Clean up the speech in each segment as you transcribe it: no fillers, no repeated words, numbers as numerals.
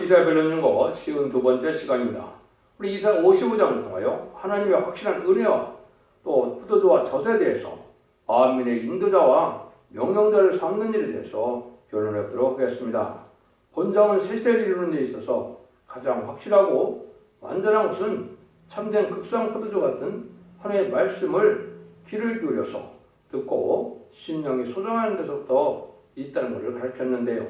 이사야 별내는 거 쉬운 두 번째 시간입니다. 우리 이사야 55장을 통하여 하나님의 확실한 은혜와 또 포도주와 젖에 대해서 만민의 인도자와 명령자를 삼는 일에 대해서 변론해 보도록 하겠습니다. 본장은 새 시대를 이루는 데 있어서 가장 확실하고 완전한 것은 참된 극상 포도주 같은 하나님의 말씀을 귀를 기울여서 듣고 심령이 소장하는 데서부터 있다는 것을 가르쳤는데요.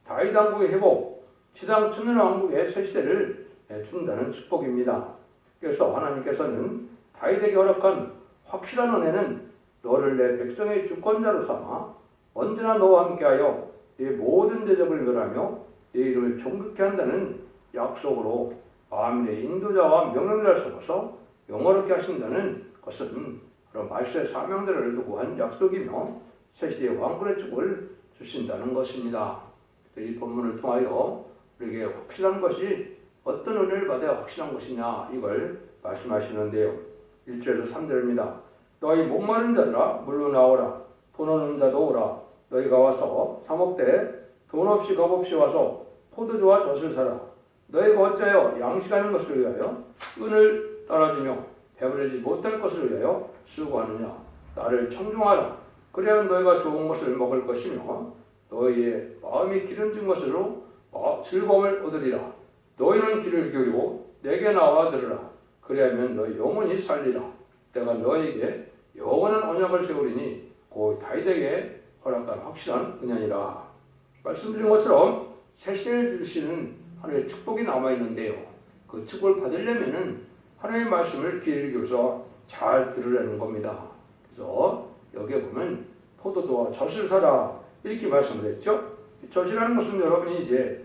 다윗 왕국의 회복, 지상 천년 왕국의 새 시대를 준다는 축복입니다. 그래서 하나님께서는 다윗에게 허락한 확실한 은혜는 너를 내 백성의 주권자로 삼아 언제나 너와 함께하여 네 모든 대적을 멸하며 네 이름을 존귀케 한다는 약속으로 만민의 인도자와 명령자를 삼아서 영화롭게 하신다는 것은 그런 말씀의 사명들을 두고 한 약속이며 새시대의 왕권의 축복을 주신다는 것입니다. 이 본문을 통하여 우리에게 확실한 것이 어떤 은혜를 받아야 확실한 것이냐 이걸 말씀하시는데요. 1절에서 3절입니다. 너희 목마른 자들아 물로 나오라. 돈 없는 자도 오라. 너희가 와서 사 먹되 돈 없이 겁 없이 와서 포도주와 젖을 사라. 너희가 어찌하여 양식하는 것을 위하여 은을 따라주며 배부르지 못할 것을 위하여 수고하느냐. 나를 청중하라. 그래야 너희가 좋은 것을 먹을 것이며 너희의 마음이 기름진 것으로 즐거움을 얻으리라. 너희는 귀를 기울이고 내게 나와 들으라. 그리하면 너희 영혼이 살리라. 내가 너희에게 영원한 언약을 세우리니 곧 다윗에게 허락한 확실한 은혜니라. 말씀드린 것처럼 새 시대를 주시는 하나님의 축복이 남아있는데요. 그 축복을 받으려면 하나님의 말씀을 귀를 기울여서 잘 들으려는 겁니다. 그래서 여기에 보면 포도주와 젖을 사라 이렇게 말씀을 했죠. 젖이라는 것은 여러분이 이제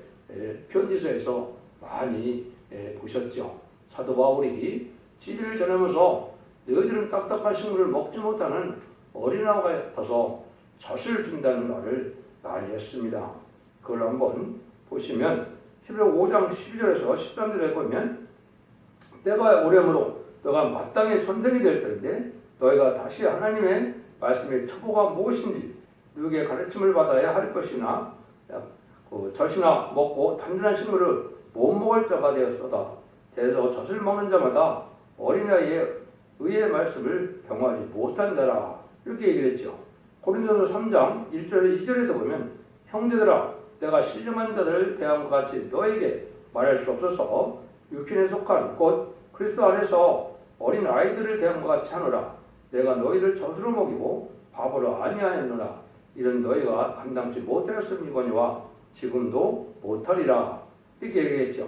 편지서에서 많이 보셨죠. 사도 바울이 진리를 전하면서 너희들은 딱딱한 식물을 먹지 못하는 어린아이와 같아서 젖을 준다는 말을 많이 했습니다. 그걸 한번 보시면 히브리 5장 12절에서 13절에 보면 때가 오래므로 너가 마땅히 선생이 될 터인데 너희가 다시 하나님의 말씀의 초보가 무엇인지 누구에게 가르침을 받아야 할 것이나 젖이나 먹고 단단한 식물을 못 먹을 자가 되었도다. 대저 젖을 먹는 자마다 어린아이의 의의 말씀을 경험하지 못한 자라 이렇게 얘기를 했죠. 고린도서 3장 1절에 2절에도 보면 형제들아 내가 신령한 자들을 대한 것 같이 너에게 말할 수 없어서 육신에 속한 곧 그리스도 안에서 어린 아이들을 대한 것 같이 하노라. 내가 너희를 젖으로 먹이고 밥으로 아니하였노라. 이런 너희가 감당치 못하였음이거니와 지금도 못하리라 이렇게 얘기했죠.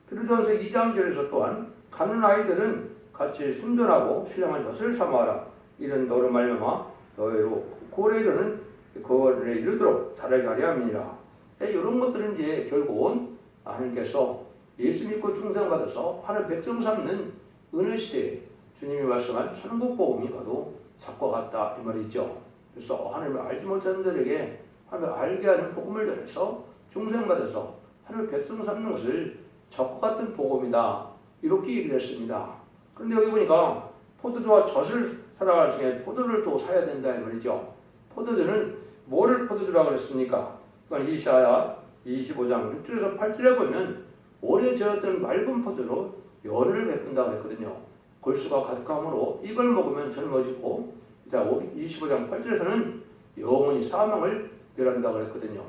빌립보서 2장 절에서 또한 가는 아이들은 같이 순전하고 신령한 젖을 삼아라. 이런 너로 말미암아 너희로 고래 이르는 그거에 이르도록 자라게 하려 함이니라. 이런 것들은 이제 결국은 하나님께서 예수 믿고 중생받아서 하늘 백성 삼는 은혜 시대에 주님이 말씀한 천국 복음이 바로 작과 같다 이 말이죠. 그래서 하나님을 알지 못하는 자들에게 하나님을 알게 하는 복음을 전해서 중생받아서 하늘 백성 삼는 것을 적과 같은 복음이다 이렇게 얘기를 했습니다. 그런데 여기 보니까 포도주와 젖을 살아갈 중에 포도를 또 사야 된다 이 말이죠. 포도주는 뭐를 포도주라고 그랬습니까? 그러니까 이사야 25장 6절에서 8절에 보면 오래 저었던 맑은 포도로 연을 베푼다고 했거든요. 골수가 가득함으로 이걸 먹으면 젊어지고 25장 8절에서는 영원히 사망을 멸한다고 했거든요.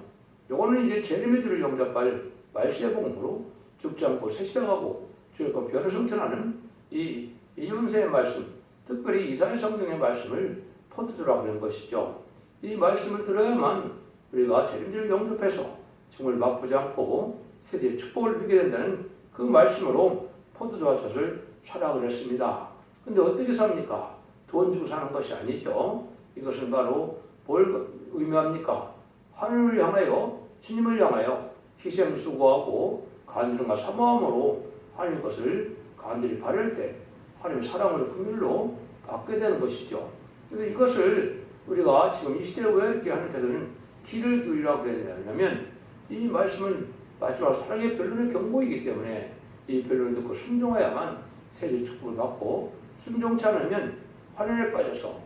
요거는 이제 제레미야를 영접할 말세의 복음으로 죽지 않고 새 시작하고 주의 변을 성천하는 이 이윤세의 말씀, 특별히 이사야 성경의 말씀을 포도주라고 하는 것이죠. 이 말씀을 들어야만 우리가 재림절을 영접해서 죽음을 맛보지 않고 세대의 축복을 누리게 된다는 그 말씀으로 포도주와 젖을 사라고 했습니다. 근데 어떻게 삽니까? 돈 주고 사는 것이 아니죠. 이것은 바로 뭘 의미합니까? 하늘을 향하여 주님을 향하여 희생 수고하고 간절함과 사모함으로 하나님 것을 간절히 바랄 때 하나님의 사랑으로 긍휼로 받게 되는 것이죠. 그런데 이것을 우리가 지금 이 시대에 왜 이렇게 하나님께서는 귀를 기울이라고 그래야 되냐면 이 말씀은 마지막 사랑의 변론의 경고이기 때문에 이 변론을 듣고 순종해야만 세계 축복을 받고 순종치 않으면 환란에 빠져서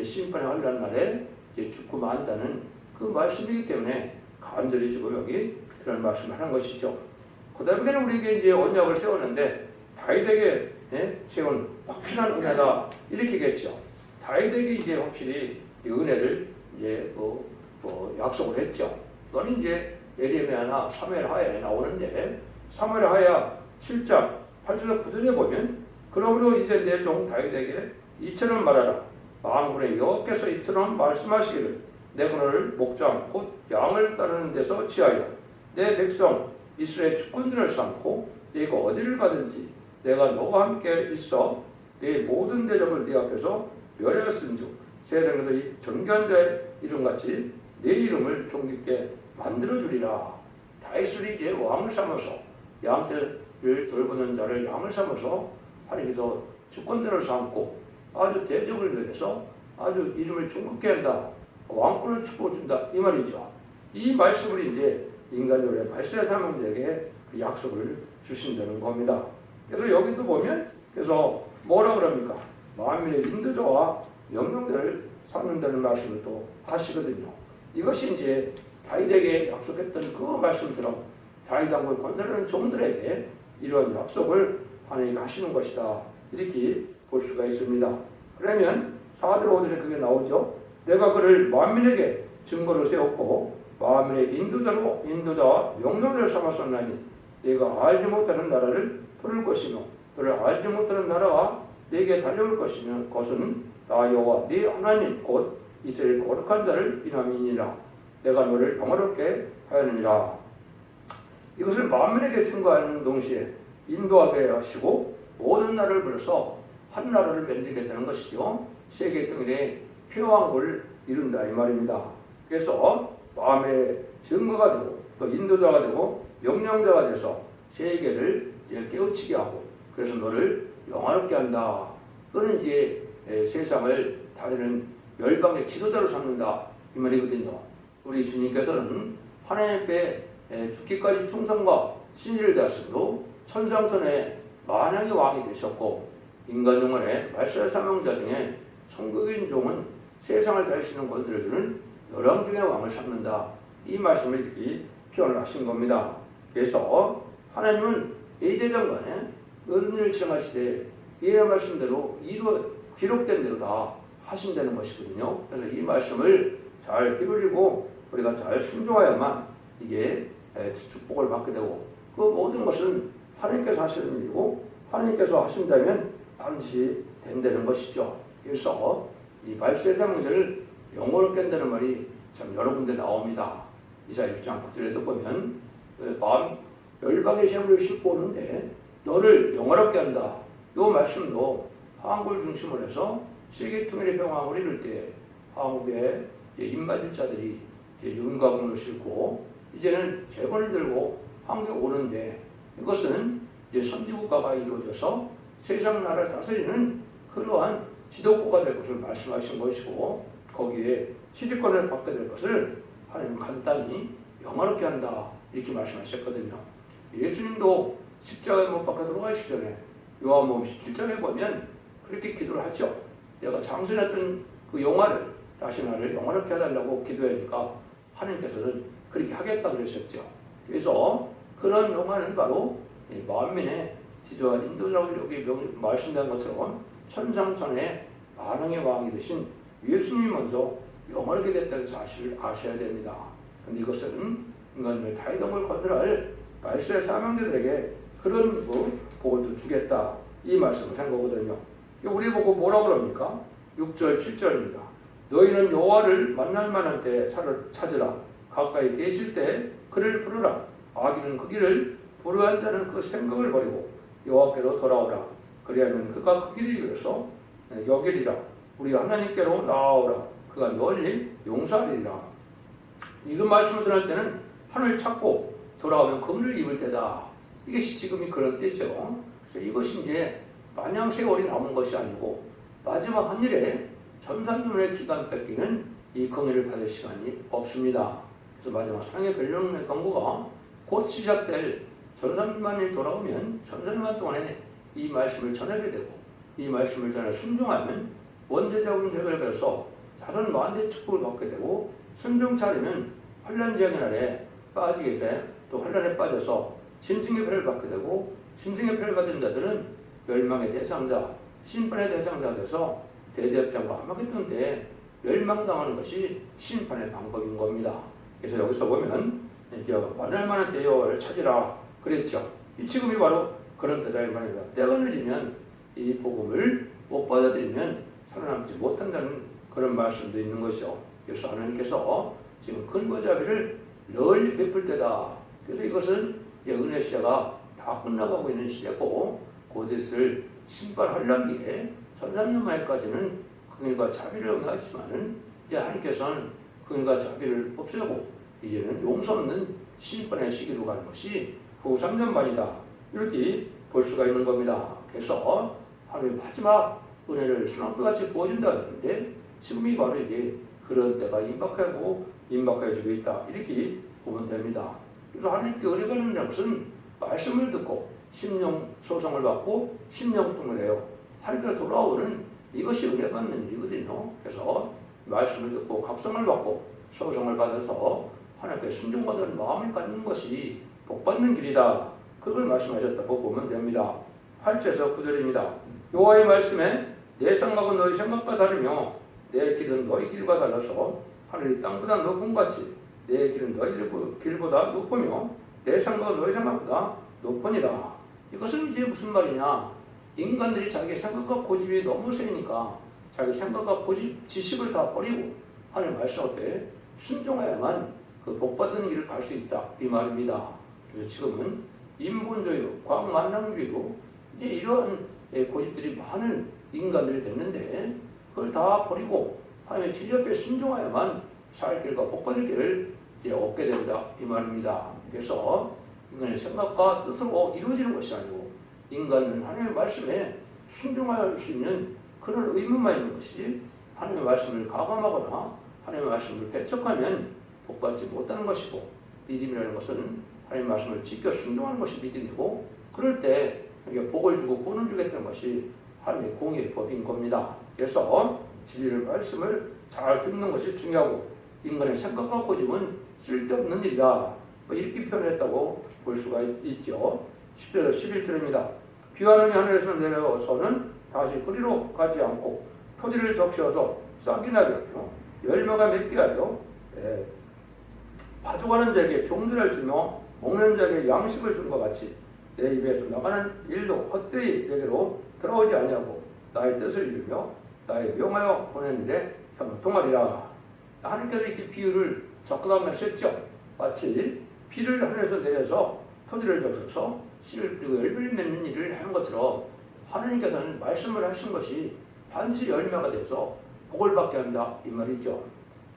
심판의 환란 날에 죽고 만다는 그 말씀이기 때문에 간절히 지금 여기 그런 말씀을 하는 것이죠. 그 다음에는 우리에게 이제 언약을 세웠는데 다윗에게 세운 확실한 은혜다 이렇게겠죠. 다윗에게 이제 확실히 이 은혜를 이제 약속을 했죠. 그건 이제 예레미야나 사무엘 하에 나오는데 사무엘 하야 7장 8절과 9절에 보면 그러므로 이제 내 종 다윗에게 이처럼 말하라. 만군의 여호와께서 이처럼 말씀하시기를 내가 너를 목장 곧 양을 따르는 데서 지하여 내 백성 이스라엘 주권자를 삼고 네가 어디를 가든지 내가 너와 함께 있어 네 모든 대적을 네 앞에서 멸하였은즉 세상에서 이 존귀한 자의 이름같이 내 이름을 존귀케 만들어주리라. 다윗을 이제 왕을 삼아서 양떼를 돌보는 자를 양을 삼아서 하나님께서 주권자를 삼고 아주 대적을 멸해서 아주 이름을 존귀케 한다. 왕권을 축복준다 이 말이죠. 이 말씀을 이제 인간들의 발세 사명자에게 그 약속을 주신다는 겁니다. 그래서 여기도 보면 그래서 뭐라 그럽니까? 만민의 인도자와 명령대를 삼는다는 말씀을 또 하시거든요. 이것이 이제 다윗에게 약속했던 그 말씀처럼 다윗왕국을 건설하는 종들에게 이런 약속을 하나님이 하시는 것이다. 이렇게 볼 수가 있습니다. 그러면 4절 5절에 그게 나오죠. 내가 그를 만민에게 증거로 세웠고 만민의 인도자와 명령자를 삼았었나니 내가 알지 못하는 나라를 부를 것이며 너를 알지 못하는 나라가 내게 달려올 것이며 그것은 나 여호와 네 하나님 곧 이스라엘 거룩한 자를 비남이니라. 내가 너를 평화롭게 하였느니라. 이것을 만민에게 증거하는 동시에 인도하게 하시고 모든 나라를 불러서 한 나라를 만들겠다는 것이죠. 세계 통일의 평화왕국을 이룬다 이 말입니다. 그래서 마음의 증거가 되고 또 인도자가 되고 명령자가 돼서 세계를 깨우치게 하고 그래서 너를 영화롭게 한다. 또는 이제 세상을 다스리는 열방의 지도자로 삼는다 이 말이거든요. 우리 주님께서는 하나님 앞에 죽기까지 충성과 신실을 다하심으로 천상천의 만왕의 왕이 되셨고 인간 영혼의 말세 사명자 중에 성국인 종은 세상을 다스리는 권세를 주는 열왕 중의 왕을 삼는다. 이 말씀을 이렇게 표현을 하신 겁니다. 그래서 하나님은 예제장간에 은혜를 지정하시되 이 말씀대로 기록된 대로 다 하신다는 것이거든요. 그래서 이 말씀을 잘 기울이고 우리가 잘 순종하야만 이게 축복을 받게 되고 그 모든 것은 하나님께서 하시는 일이고 하나님께서 하신다면 반드시 된다는 것이죠. 그래서 이 말세상 문제를 영원롭게 한다는 말이 참 여러 군데 나옵니다. 이사야 6장 9절에도 보면 마음 열방의 재물을 싣고 오는데 너를 영원롭게 한다. 이 말씀도 한국을 중심으로 해서 세계 통일의 평화를 이룰 때 한국의 입맞을 자들이 윤곽을 싣고 이제는 재건을 들고 한국에 오는데 이것은 이제 선지국가가 이루어져서 세상 나라를 다스리는 그러한 지도국가 될 것을 말씀하신 것이고 거기에 시대권을 받게 될 것을 하나님 간단히 영화롭게 한다 이렇게 말씀하셨거든요. 예수님도 십자가에 못 박혀 돌아가시기 전에 요한복음 17장에 보면 그렇게 기도를 하죠. 내가 장선했던 그 영화를 다시 나를 영화롭게 해달라고 기도하니까 하나님께서는 그렇게 하겠다 그러셨죠. 그래서 그런 영화는 바로 만민의 지도와 인도자를 여기 말씀된 것처럼 천상천의 만왕의 왕이 되신 예수님이 먼저 영원하게 됐다는 사실을 아셔야 됩니다. 그런데 이것은 인간을 다이동을 건설할 말세의 사명자들에게 그런 복을 주겠다 이 말씀을 한 거거든요. 우리 보고 뭐라고 그럽니까? 6절 7절입니다. 너희는 여호와를 만날 만한 때 찾으라. 가까이 계실 때 그를 부르라. 악인은 그 길을 불의한 자는 그 생각을 버리고 여호와께로 돌아오라. 그리하면 그가 그 길을 이어서 여기리라. 우리 하나님께로 나아오라. 그가 널리 용서하리라. 이런 말씀을 전할 때는 하늘 찾고 돌아오면 금을 입을 때다. 이것이 지금이 그런 때죠. 그래서 이것이 이제 마냥 세월이 남은 것이 아니고 마지막 한일에 전산주의 기간 뺏기는 이 긍휼을 받을 시간이 없습니다. 그래서 마지막 상해 벨령의 경고가 곧 시작될 전산만이 돌아오면 전산만 동안에 이 말씀을 전하게 되고 이 말씀을 전해 순종하면 원죄자금 해결돼서 자손 만대 축복을 받게 되고 순종치 않으면 환란 지역의 날에 빠지게 돼 또 환란에 빠져서 짐승의 표를 받게 되고 짐승의 표를 받은 자들은 멸망의 대상자, 심판의 대상자 돼서 대제사장과 아마겟돈 때 멸망당하는 것이 심판의 방법인 겁니다. 그래서 여기서 보면 이제 만날 만한 때를 찾으라 그랬죠. 지금이 바로 그런 때다 이 말입니다. 때가 늦으면 이 복음을 못 받아들이면 살아남지 못한다는 그런 말씀도 있는 것이죠. 그래서 하나님께서 지금 근거자비를 널리 베풀 때다. 그래서 이것은 은혜 시대가 다 끝나가고 있는 시대고 곧 있을 심판하려기에 1300년 만에까지는 긍휼과 자비를 응하지만은 이제 하나님께서는 긍휼과 자비를 없애고 이제는 용서 없는 심판의 시기로 가는 것이 후 3년 만이다. 이렇게 볼 수가 있는 겁니다. 그래서 하나님의 마지막 은혜를 수납같이 부어준다 했는데 지금이 바로 이제 그런 때가 임박해지고 있다. 이렇게 보면 됩니다. 그래서 하나님께 은혜가 있는 것은 말씀을 듣고 심령 소성을 받고 심령통을 해요. 하나님께 돌아오는 이것이 은혜 받는 일이거든요. 그래서 말씀을 듣고 각성을 받고 소성을 받아서 하나님께 순종하는 마음을 갖는 것이 복받는 길이다. 그걸 말씀하셨다고 보면 됩니다. 8절에서 9절입니다. 여호와의 말씀에 내 생각은 너희 생각과 다르며 내 길은 너희 길과 달라서 하늘이 땅보다 높은 같이 내 길은 너희 길보다 높으며 내 생각은 너희 생각보다 높으니라. 이것은 이제 무슨 말이냐? 인간들이 자기 생각과 고집이 너무 세니까 자기 생각과 고집, 지식을 다 버리고 하나님 말씀 앞에 순종해야만 그 복받은 길을 갈 수 있다. 이 말입니다. 그래서 지금은 인본주의로, 과학만능주의로 이제 이러한 고집들이 많은 인간들이 됐는데 그걸 다 버리고 하나님의 길 옆에 순종해야만 살 길과 복받을 길을 이제 얻게 된다. 이 말입니다. 그래서 인간의 생각과 뜻으로 이루어지는 것이 아니고 인간은 하나님의 말씀에 순종할 수 있는 그런 의무만 있는 것이 하나님의 말씀을 가감하거나 하나님의 말씀을 배척하면 복받지 못하는 것이고 믿음이라는 것은 하나님의 말씀을 지켜 순종하는 것이 믿음이고 그럴 때 복을 주고 구원을 주겠다는 것이 하나님의 공의의 법인 겁니다. 그래서 진리를 말씀을 잘 듣는 것이 중요하고 인간의 생각과 고집은 쓸데없는 일이다. 이렇게 표현했다고 볼 수가 있죠. 10절 11절입니다. 비와는 하늘에서 내려서는 다시 그리로 가지 않고 토지를 적셔서 싹이 나게 하며 열매가 맺게 하여 파종하는 자에게 종들을 주며 먹는 자에게 양식을 준 것 같이 내 입에서 나가는 일도 헛되이 내게로 들어오지 아니하고 나의 뜻을 이루며 나의 명하여 보낸 일에 형통하리라. 하나님께서 이렇게 비유를 적극하셨죠. 마치 비를 하늘에서 내려서 토지를 적셔서 씨를 뿌리고 열매를 맺는 일을 하는 것처럼 하나님께서는 말씀을 하신 것이 반드시 열매가 돼서 복을 받게 한다. 이 말이죠.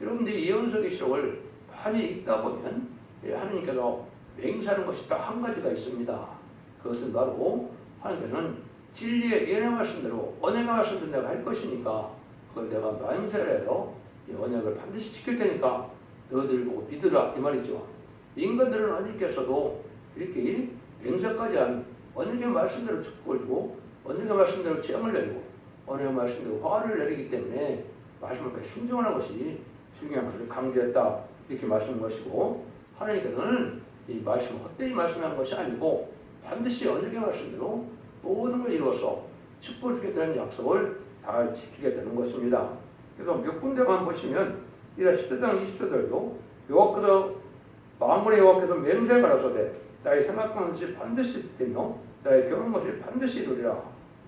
여러분들이 예언서 계시록을 많이 읽다 보면 하나님께서 맹세하는 것이 딱 한 가지가 있습니다. 그것은 바로 하나님께서는 진리의 예언의 말씀대로 언약의 말씀대로 내가 할 것이니까 그걸 내가 맹세를 해서 이 언약을 반드시 지킬 테니까 너희들 보고 믿으라. 이 말이죠. 인간들은 하나님께서도 이렇게 맹세까지 한 언약의 말씀대로 축복을 주고 언약의 말씀대로 재앙을 내리고 언약의 말씀대로 화를 내리기 때문에 말씀을 순종하는 것이 중요한 것을 강조했다. 이렇게 말씀한 것이고 하나님께서는 이 말씀을 헛되이 말씀한 것이 아니고 반드시 언약의 말씀대로 모든 걸 이루어서 축복을 주겠다는 약속을 잘 지키게 되는 것입니다. 그래서 몇 군데만 보시면 이라 10장 20절도 여호와께서 만군의 여호와께서 맹세를 가라사대 나의 생각하는 것이 반드시 되며 나의 경험한 것이 반드시 이루리라.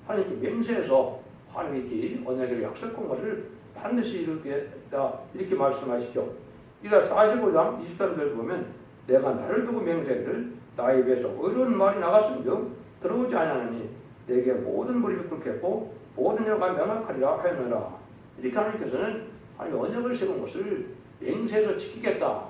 하나님께 맹세해서 하나님이 언약을 약속한 것을 반드시 이루겠다. 이렇게 말씀하시죠. 이라 45장 23절 보면 내가 나를 두고 맹세를 나의 입에서 의로운 말이 나갔은즉 들어오지 아니하니 내게 모든 무릎이 꿇겠고 모든 여가 명확하리라 하였느라. 이렇게 하나님께서는 하나님 언약을 세운 것을 맹세해서 지키겠다.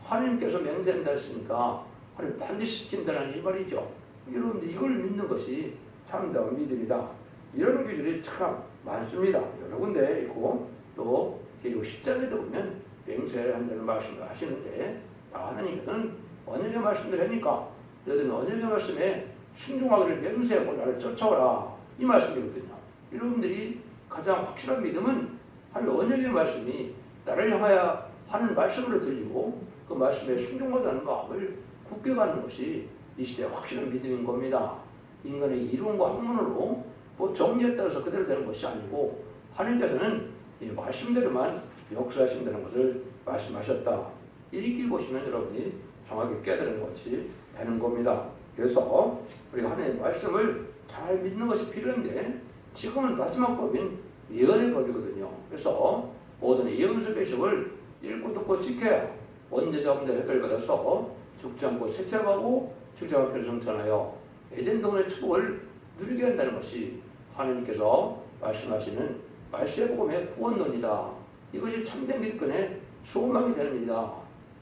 하나님께서 맹세한다 했으니까 하나님 반드시 지킨다는 이 말이죠. 여러분들 이걸 믿는 것이 참다운 믿음이다. 이런 기술이 참 많습니다. 여러 군데 있고 또 계시록 10장에도 보면 맹세를 한다는 말씀을 하시는데 하나님께서는 언약의 말씀을 하니까 너희는 언약의 말씀에 순종하기를 맹세하고 나를 쫓아오라. 이 말씀이거든요. 여러분들이 가장 확실한 믿음은 하나님 언약의 말씀이 나를 향하여 하는 말씀으로 들리고 그 말씀에 순종하자는 마음을 굳게 가는 것이 이 시대의 확실한 믿음인 겁니다. 인간의 이론과 학문으로 뭐 정리에 따라서 그대로 되는 것이 아니고 하나님께서는 이 말씀대로만 역사하신다는 것을 말씀하셨다. 이렇게 보시면 여러분이 정확히 깨달은 것이 되는 겁니다. 그래서 우리가 하나님의 말씀을 잘 믿는 것이 필요한데 지금은 마지막 법인 예언의 법이거든요. 그래서 모든 예언서 계시를 읽고 듣고 지켜야 원죄자분들 해결받아서 죽지 않고 세차하고 죽지 않고 성천하여 에덴 동산의 축복을 누리게 한다는 것이 하나님께서 말씀하시는 말세의 복음의 구원론이다. 이것이 참된 기득권의 소망이 되는 일이다.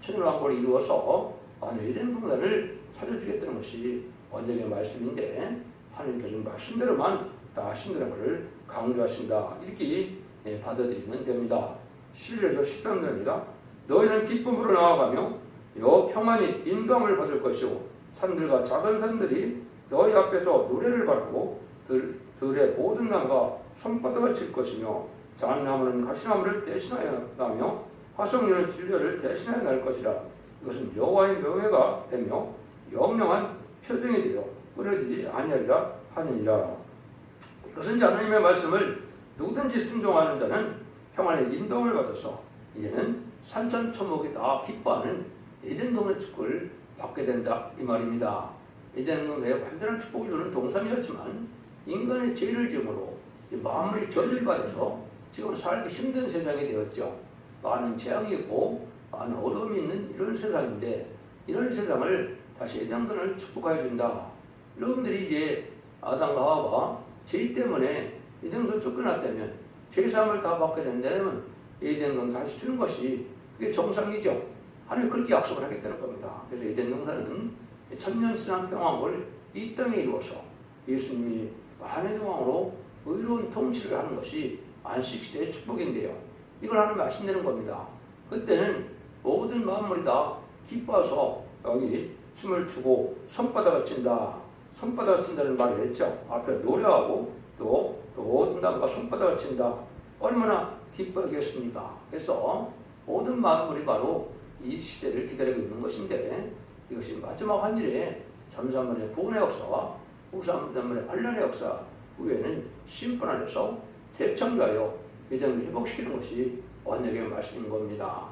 천일왕국을 이루어서 에덴 동산을 찾아주겠다는 것이 언약의 말씀인데 하나님께서는 말씀대로만 다 하신다는 것을 강조하신다. 이렇게 받아들이면 됩니다. 11에서 13절입니다. 너희는 기쁨으로 나아가며 여호와 평안히 인도함을 받을 것이요 산들과 작은 산들이 너희 앞에서 노래를 바라고 들의 모든 나무가 손바닥을 칠 것이며 잣나무는 가시나무를 대신하여 나며 화석류는 진료를 대신하여 날 것이라. 이것은 여호와의 명예가 되며 영영한 표정이 되어 끊어지지 아니하리라 하느니라. 이것은 하나님의 말씀을 누구든지 순종하는 자는 평안의 인도함을 받아서 이제는 산천초목이 다 기뻐하는 에덴 동산의 축복을 받게 된다 이 말입니다. 에덴 동산의 완전한 축복을 주는 동산이었지만 인간의 죄를 지음으로 만물이 저주받아서 지금 살기 힘든 세상이 되었죠. 많은 재앙이 있고 많은 어려움이 있는 이런 세상인데 이런 세상을 다시 에덴 동산을 축복해 준다. 여러분들이 이제 아담과 하와가 죄 때문에 에덴 동산을 쫓겨났다면 죄사함을 다 받게 된다면 에덴 동산 다시 주는 것이 그게 정상이죠. 하나님 그렇게 약속을 하겠다는 겁니다. 그래서 에덴 동산은 천년 지난 평화를 이 땅에 이루어서 예수님이 만왕의 왕으로 의로운 통치를 하는 것이 안식시대의 축복인데요. 이걸 하나님 말씀드리는 겁니다. 그때는 모든 만물이 다 기뻐서 여기 춤을 추고 손바닥을 친다. 손바닥을 친다는 말을 했죠. 앞에 노래하고 또 모든 나무가 손바닥을 친다. 얼마나 기뻐하겠습니까? 그래서 모든 만물이 바로 이 시대를 기다리고 있는 것인데 이것이 마지막 한일의 잠잠문의 구원의 역사와 우삼잠문의 반란의 역사 후에는 심판을 해서 대청자여 예정을 회복시키는 것이 언약의 말씀인 겁니다.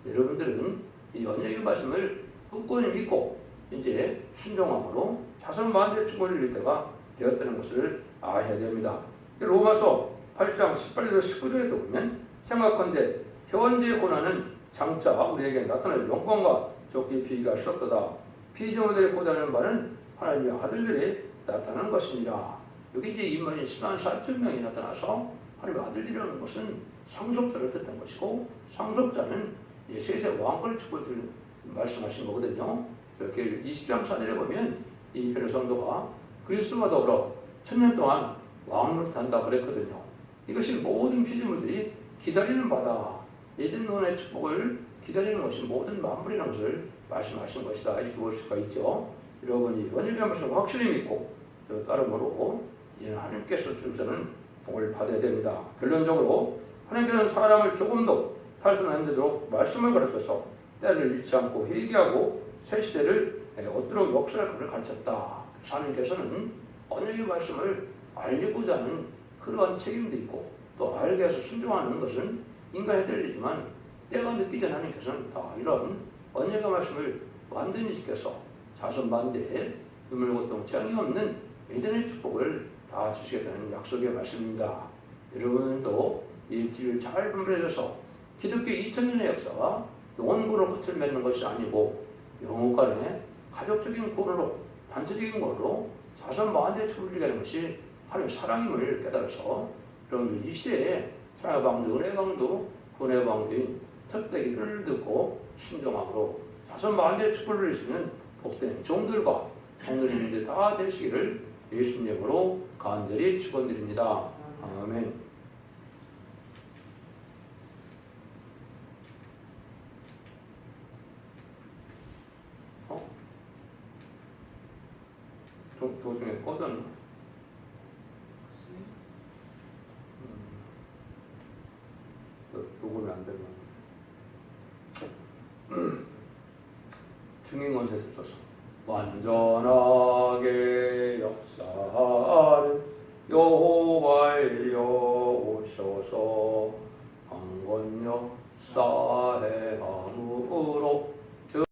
여러분들은 이 언약의 말씀을 굳건히 믿고 이제 순종함으로 자선 만대 축복을 누릴 때가 되었다는 것을 아셔야 됩니다. 로마서 8장 18에서 19절에 보면 생각한데 현재의 고난은 장차 우리에게 나타날 영광과 좋게 비교할 수 없도다. 피조물들의 고난을 말은 하나님의 아들들이 나타나는 것이니라. 여기 이제 인물이 10만 4천 명이 나타나서 하나님의 아들들이라는 것은 상속자를 뜻한 것이고 상속자는 세세 왕권을 축복을 말씀하신 거거든요. 이렇게 20장 4절에 보면 이 베레 성도가 그리스도와 더불어 천년 동안 왕으로 탄다 그랬거든요. 이것이 모든 피조물들이 기다리는 바다. 에덴 동산의 축복을 기다리는 것이 모든 만물이라는 것을 말씀하신 것이다. 이렇게 볼 수가 있죠. 여러분이 언약의 말씀을 확실히 믿고 또 따름으로 하나님께서 주시는 복을 받아야 됩니다. 결론적으로 하나님께서는 사람을 조금도 탈선하는 데도 말씀을 가르쳐서 때를 잃지 않고 회개하고 새 시대를 얻도록 역사할 것을 가르쳤다. 하나님께서는 언약의 말씀을 알리고자 하는 그러한 책임도 있고 또 알게 해서 순종하는 것은 인간의 일이지만 때가 늦기 전에 하나님께서는 다 이런 언약의 말씀을 완전히 지켜서 자손만대에 눈물 고통 재앙이 없는 에덴의 축복을 다 주시겠다는 약속의 말씀입니다. 여러분도 이 길을 잘 분별해서 기독교 2000년의 역사가 영혼구로 끝을 맺는 것이 아니고 영혼 간의 가족적인 구원으로 단체적인 구원으로 자손만대의 축복을 주게 하는 것이 하나님의 사랑임을 깨달아서 여러분들 이 시대에 사랑의 방도, 은혜의 방도, 구원의 방도인 특대기를 듣고 순종함으로 자손만대의 축복을 누릴 수 있는 복된 종들과 성도님들 다 되시기를 예수님으로 간절히 축원드립니다. 아멘. 도중에 꺼졌나? 녹음이 안 되나? 증인권세에서 썼어. 완전하게 역사하는 여호와여 오셔서 강건 역사해 함으로